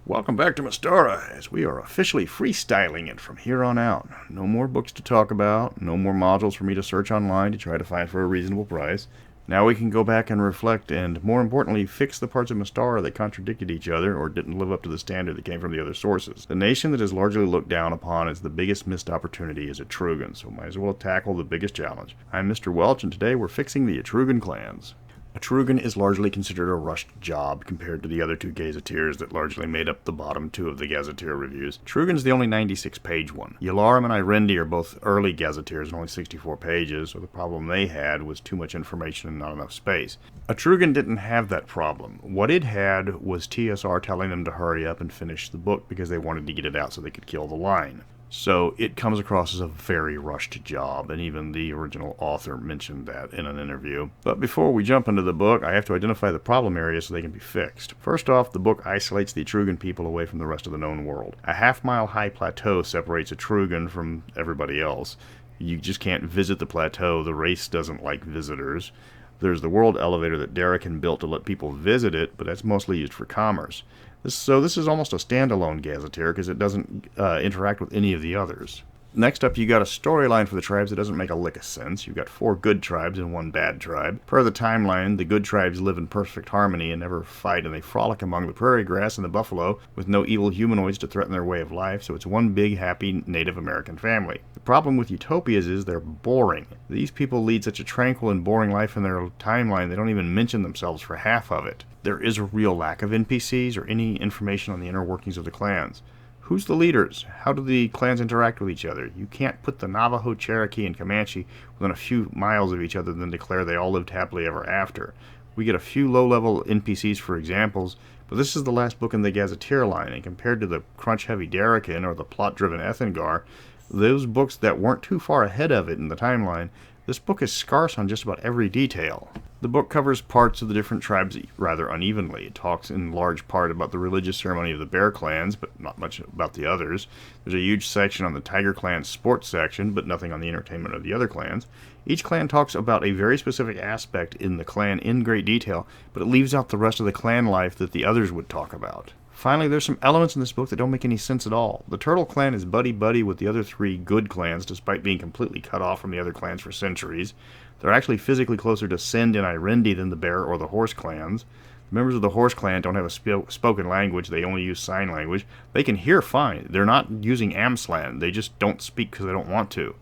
Welcome back to Mystara, as we are officially freestyling it from here on out. No more books to talk about, no more modules for me to search online to try to find for a reasonable price. Now we can go back and reflect and, more importantly, fix the parts of Mystara that contradicted each other or didn't live up to the standard that came from the other sources. The nation that is largely looked down upon as the biggest missed opportunity is Atruaghin, so might as well tackle the biggest challenge. I'm Mr. Welch, and today we're fixing the Atruaghin clans. Atruaghin is largely considered a rushed job compared to the other two gazetteers that largely made up the bottom two of the gazetteer reviews. Atruaghin's the only 96-page one. Yalarim and Irendi are both early gazetteers and only 64 pages, so the problem they had was too much information and not enough space. Atruaghin didn't have that problem. What it had was TSR telling them to hurry up and finish the book because they wanted to get it out so they could kill the line. So it comes across as a very rushed job, and even the original author mentioned that in an interview. But before we jump into the book, I have to identify the problem areas so they can be fixed. First off, the book isolates the Atruaghin people away from the rest of the known world. A half-mile high plateau separates Atruaghin from everybody else. You just can't visit the plateau. The race doesn't like visitors. There's the world elevator that Atruaghin built to let people visit it, but that's mostly used for commerce. So this is almost a standalone gazetteer because it doesn't interact with any of the others. Next up, you got a storyline for the tribes that doesn't make a lick of sense. You've got 4 good tribes and 1 bad tribe. Per the timeline, the good tribes live in perfect harmony and never fight, and they frolic among the prairie grass and the buffalo with no evil humanoids to threaten their way of life, so it's one big, happy Native American family. The problem with utopias is they're boring. These people lead such a tranquil and boring life in their timeline they don't even mention themselves for half of it. There is a real lack of NPCs or any information on the inner workings of the clans. Who's the leaders? How do the clans interact with each other? You can't put the Navajo, Cherokee, and Comanche within a few miles of each other and then declare they all lived happily ever after. We get a few low-level NPCs for examples, but this is the last book in the gazetteer line, and compared to the crunch-heavy Atruaghin or the plot-driven Ethengar, those books that weren't too far ahead of it in the timeline, this book is scarce on just about every detail. The book covers parts of the different tribes rather unevenly. It talks in large part about the religious ceremony of the Bear clans, but not much about the others. There's a huge section on the Tiger clan's sports section, but nothing on the entertainment of the other clans. Each clan talks about a very specific aspect in the clan in great detail, but it leaves out the rest of the clan life that the others would talk about. Finally, there's some elements in this book that don't make any sense at all. The Turtle clan is buddy-buddy with the other 3 good clans, despite being completely cut off from the other clans for centuries. They're actually physically closer to Sind and Irendi than the Bear or the Horse clans. The members of the Horse clan don't have a spoken language, they only use sign language. They can hear fine. They're not using Amslan, they just don't speak because they don't want to.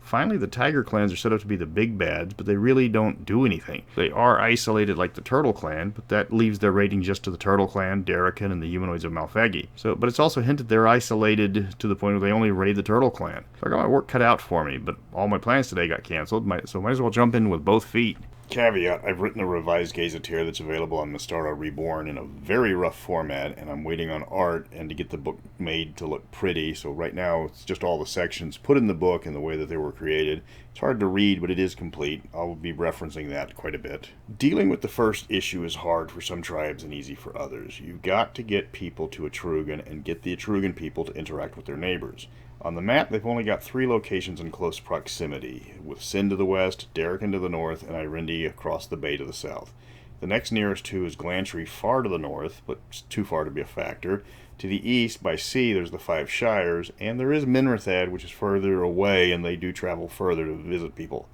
Finally, the Tiger clans are set up to be the big bads, but they really don't do anything. They are isolated like the Turtle clan, but that leaves their rating just to the Turtle clan, Atruaghin, and the humanoids of Malfegi. But it's also hinted they're isolated to the point where they only raid the Turtle clan. So I got my work cut out for me, but all my plans today got canceled, so might as well jump in with both feet. Caveat, I've written a revised gazetteer that's available on Mystara Reborn in a very rough format, and I'm waiting on art and to get the book made to look pretty, so right now it's just all the sections put in the book in the way that they were created. It's hard to read, but it is complete. I'll be referencing that quite a bit. Dealing with the first issue is hard for some tribes and easy for others. You've got to get people to Atruaghin and get the Atruaghin people to interact with their neighbors. On the map, they've only got 3 locations in close proximity, with Sind to the west, Atruaghin to the north, and Irendi across the bay to the south. The next nearest 2 is Glantry far to the north, but it's too far to be a factor. To the east, by sea, there's the 5 Shires, and there is Minrathad, which is further away, and they do travel further to visit people.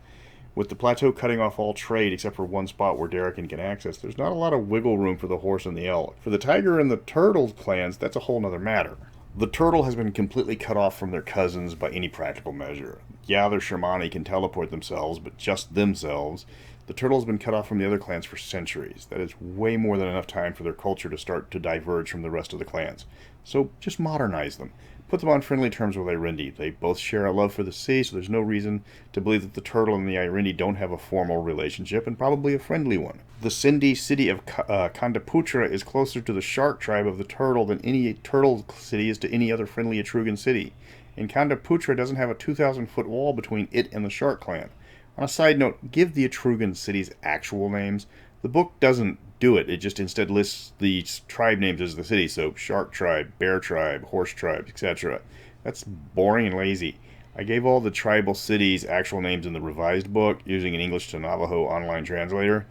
With the plateau cutting off all trade except for one spot where Atruaghin can access, there's not a lot of wiggle room for the Horse and the Elk. For the Tiger and the Turtle clans, that's a whole nother matter. The Turtle has been completely cut off from their cousins by any practical measure. Yeah, their Shermani can teleport themselves, but just themselves. The Turtle has been cut off from the other clans for centuries. That is way more than enough time for their culture to start to diverge from the rest of the clans. So just modernize them. Put them on friendly terms with Irendi. They both share a love for the sea, so there's no reason to believe that the Turtle and the Irendi don't have a formal relationship, and probably a friendly one. The Sindhi city of Kandaputra is closer to the Shark tribe of the Turtle than any Turtle city is to any other friendly Atruaghin city. And Kandaputra doesn't have a 2,000-foot wall between it and the Shark clan. On a side note, give the Atruaghin cities actual names. The book doesn't do it. It just instead lists the tribe names as the city. So Shark tribe, Bear tribe, Horse tribe, etc. That's boring and lazy. I gave all the tribal cities actual names in the revised book using an English to Navajo online translator.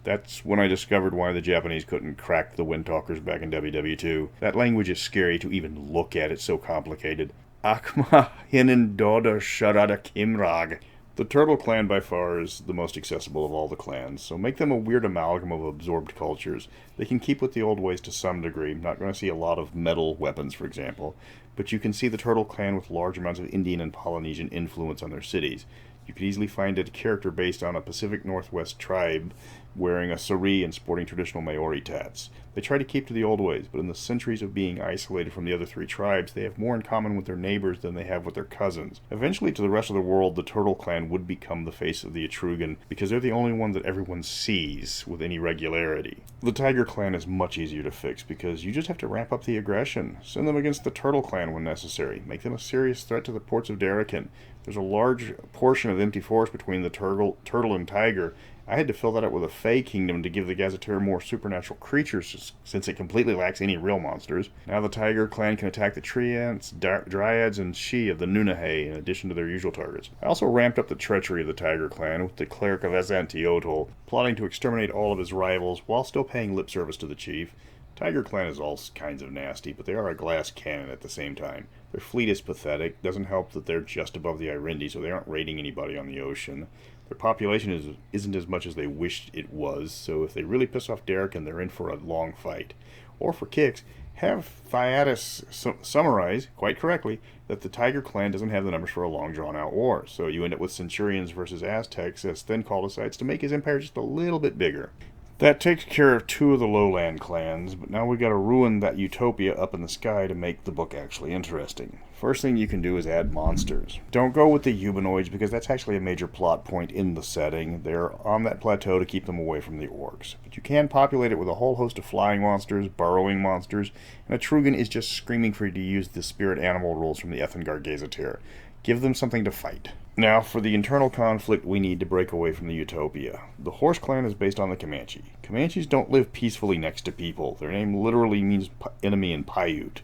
That's when I discovered why the Japanese couldn't crack the Windtalkers back in WW2. That language is scary to even look at, it's so complicated. Akma hinin doda sharada kimrag. The Turtle Clan by far is the most accessible of all the clans, so make them a weird amalgam of absorbed cultures. They can keep with the old ways to some degree. Not going to see a lot of metal weapons, for example, but you can see the Turtle Clan with large amounts of Indian and Polynesian influence on their cities. You could easily find a character based on a Pacific Northwest tribe wearing a sari and sporting traditional Maori tats. They try to keep to the old ways, but in the centuries of being isolated from the other three tribes, they have more in common with their neighbors than they have with their cousins. Eventually, to the rest of the world, the Turtle Clan would become the face of the Atruaghin, because they're the only one that everyone sees with any regularity. The Tiger Clan is much easier to fix, because you just have to ramp up the aggression. Send them against the Turtle Clan when necessary. Make them a serious threat to the ports of Darrakin. There's a large portion of empty forest between the turtle and tiger. I had to fill that up with a Fey kingdom to give the gazetteer more supernatural creatures, since it completely lacks any real monsters. Now the Tiger Clan can attack the tree ants, dryads, and Shi of the Nunahe, in addition to their usual targets. I also ramped up the treachery of the Tiger Clan with the cleric of Azantiotl, plotting to exterminate all of his rivals while still paying lip service to the chief. Tiger Clan is all kinds of nasty, but they are a glass cannon at the same time. Their fleet is pathetic. Doesn't help that they're just above the Irindi, so they aren't raiding anybody on the ocean. Their population isn't as much as they wished it was, so if they really piss off Darrakin, they're in for a long fight. Or for kicks, have Thyatis summarize, quite correctly, that the Tiger Clan doesn't have the numbers for a long drawn-out war, so you end up with Centurions versus Aztecs, as Thin-Call decides to make his empire just a little bit bigger. That takes care of two of the lowland clans, but now we gotta ruin that utopia up in the sky to make the book actually interesting. First thing you can do is add monsters. Don't go with the humanoids, because that's actually a major plot point in the setting. They're on that plateau to keep them away from the orcs. But you can populate it with a whole host of flying monsters, burrowing monsters, and Atruaghin is just screaming for you to use the spirit animal rules from the Ethengar Gazetteer. Give them something to fight. Now, for the internal conflict, we need to break away from the utopia. The Horse Clan is based on the Comanche. Comanches don't live peacefully next to people. Their name literally means enemy in Paiute.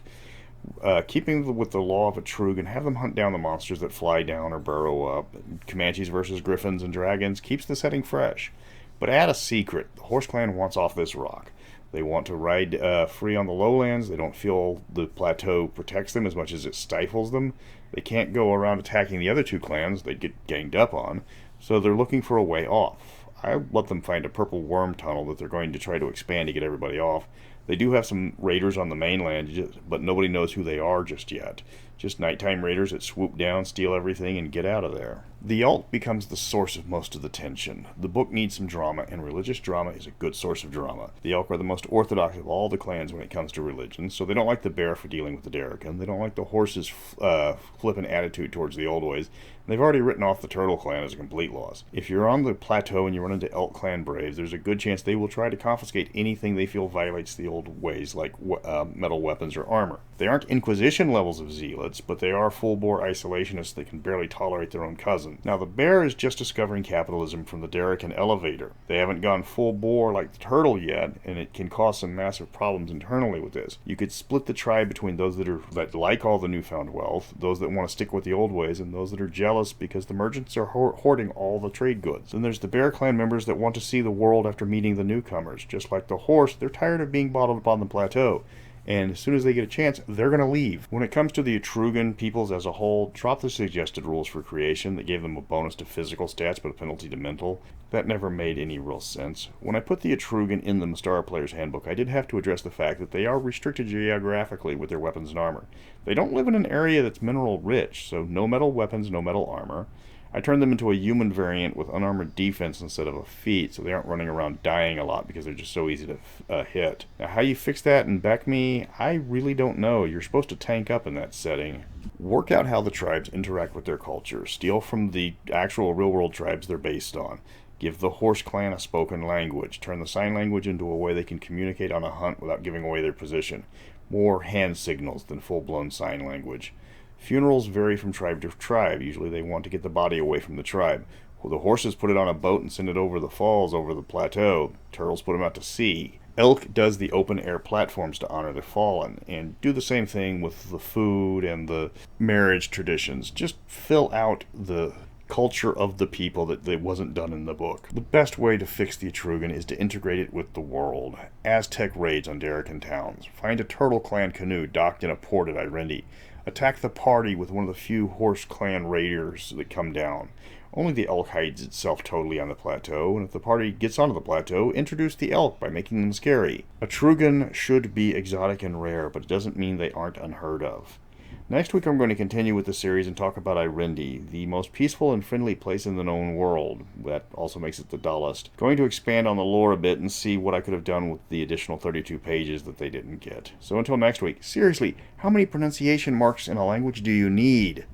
Keeping with the law of Atruaghin, have them hunt down the monsters that fly down or burrow up. Comanches versus griffins and dragons keeps the setting fresh. But add a secret. The Horse Clan wants off this rock. They want to ride free on the lowlands. They don't feel the plateau protects them as much as it stifles them. They can't go around attacking the other two clans. They'd get ganged up on. So they're looking for a way off. I let them find a purple worm tunnel that they're going to try to expand to get everybody off. They do have some raiders on the mainland, but nobody knows who they are just yet. Just nighttime raiders that swoop down, steal everything, and get out of there. The alt becomes the source of most of the tension. The book needs some drama, and religious drama is a good source of drama. The Elk are the most orthodox of all the clans when it comes to religion, so they don't like the bear for dealing with the Darrakin. They don't like the horse's flippant attitude towards the old ways. They've already written off the Turtle Clan as a complete loss. If you're on the plateau and you run into Elk Clan braves, there's a good chance they will try to confiscate anything they feel violates the old ways, like metal weapons or armor. They aren't Inquisition levels of zealots, but they are full-bore isolationists that can barely tolerate their own cousin. Now, the bear is just discovering capitalism from the Darrakin elevator. They haven't gone full-bore like the turtle yet, and it can cause some massive problems internally with this. You could split the tribe between those that like all the newfound wealth, those that want to stick with the old ways, and those that are jealous because the merchants are hoarding all the trade goods. Then there's the bear clan members that want to see the world after meeting the newcomers. Just like the horse, they're tired of being bottled up on the plateau. And as soon as they get a chance, they're going to leave. When it comes to the Atruaghin peoples as a whole, drop the suggested rules for creation that gave them a bonus to physical stats but a penalty to mental. That never made any real sense. When I put the Atruaghin in the Mystara Player's Handbook, I did have to address the fact that they are restricted geographically with their weapons and armor. They don't live in an area that's mineral rich, so no metal weapons, no metal armor. I turned them into a human variant with unarmored defense instead of a feat, so they aren't running around dying a lot because they're just so easy to hit. Now, how you fix that in Beckme, I really don't know. You're supposed to tank up in that setting. Work out how the tribes interact with their culture. Steal from the actual real-world tribes they're based on. Give the Horse Clan a spoken language. Turn the sign language into a way they can communicate on a hunt without giving away their position. More hand signals than full-blown sign language. Funerals vary from tribe to tribe. Usually they want to get the body away from the tribe. Well, the horses put it on a boat and send it over the falls, over the plateau. Turtles put them out to sea. Elk does the open-air platforms to honor their fallen, and do the same thing with the food and the marriage traditions. Just fill out the culture of the people that wasn't done in the book. The best way to fix the Atruaghin is to integrate it with the world. Aztec raids on Darrican towns. Find a Turtle Clan canoe docked in a port at Irendi. Attack the party with one of the few Horse Clan raiders that come down. Only the elk hides itself totally on the plateau, and if the party gets onto the plateau, introduce the elk by making them scary. Atruaghin should be exotic and rare, but it doesn't mean they aren't unheard of. Next week I'm going to continue with the series and talk about Irendi, the most peaceful and friendly place in the known world. That also makes it the dullest. Going to expand on the lore a bit and see what I could have done with the additional 32 pages that they didn't get. So until next week, seriously, how many pronunciation marks in a language do you need?